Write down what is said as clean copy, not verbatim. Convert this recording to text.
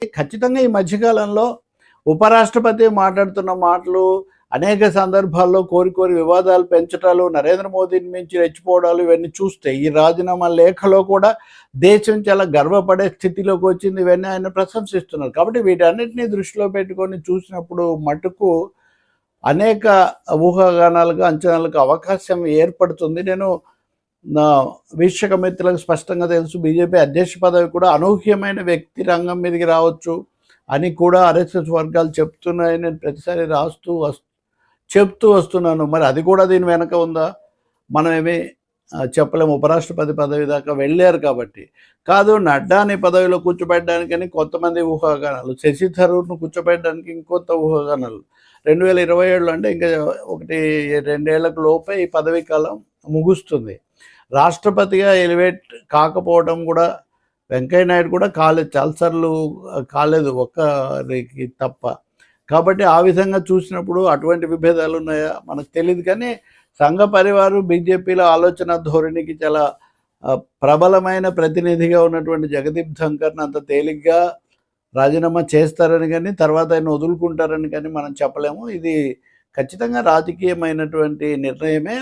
ఖచ్చితంగా ఈ మధ్యకాలంలో ఉపరాష్ట్రపతి మాట్లాడుతున్న మాటలు అనేక సందర్భాల్లో కోరి కోరి వివాదాలు పెంచటాలు, నరేంద్ర మోదీని మించి రెచ్చిపోవడాలు ఇవన్నీ చూస్తే ఈ రాజీనామా లేఖలో కూడా దేశం చాలా గర్వపడే స్థితిలోకి వచ్చింది. ఇవన్నీ ఆయన ప్రశంసిస్తున్నారు. కాబట్టి వీటన్నిటిని దృష్టిలో పెట్టుకొని చూసినప్పుడు మటుకు అనేక ఊహాగానాలకు, అంచనాలకు అవకాశం ఏర్పడుతుంది. నేను నా వీక్షక మిత్రులకు స్పష్టంగా తెలుసు, బీజేపీ అధ్యక్ష పదవి కూడా అనూహ్యమైన వ్యక్తి రంగం మీదకి రావచ్చు అని కూడా ఆర్ఎస్ఎస్ వర్గాలు చెప్తున్నాయని నేను ప్రతిసారి చెప్తూ వస్తున్నాను. మరి అది కూడా దీని వెనక ఉందా? మనమేమి చెప్పలేము. ఉపరాష్ట్రపతి పదవి దాకా వెళ్ళారు కాబట్టి. కాదు, నడ్డాని పదవిలో కూర్చోబెట్టడానికని కొంతమంది ఊహాగానాలు, శశి థరూర్ను కూర్చోబెట్టడానికి ఇంకొంత ఊహాగానాలు. 2027 అంటే ఇంకా 1-2 ఏళ్లకు లోపే ఈ పదవీ కాలం ముగుస్తుంది. రాష్ట్రపతిగా ఎలివేట్ కాకపోవడం కూడా వెంకయ్య నాయుడు కూడా కాలేదు, చాలాసార్లు కాలేదు, ఒక్కరికి తప్ప. కాబట్టి ఆ విధంగా చూసినప్పుడు అటువంటి విభేదాలు ఉన్నాయా మనకు తెలియదు. కానీ సంఘ పరివారు బీజేపీలో ఆలోచన ధోరణికి చాలా ప్రబలమైన ప్రతినిధిగా ఉన్నటువంటి జగదీప్ ధంకర్ని అంత తేలిగ్గా రాజీనామా చేస్తారని కానీ తర్వాత ఆయన వదులుకుంటారని కానీ మనం చెప్పలేము. ఇది ఖచ్చితంగా రాజకీయమైనటువంటి నిర్ణయమే.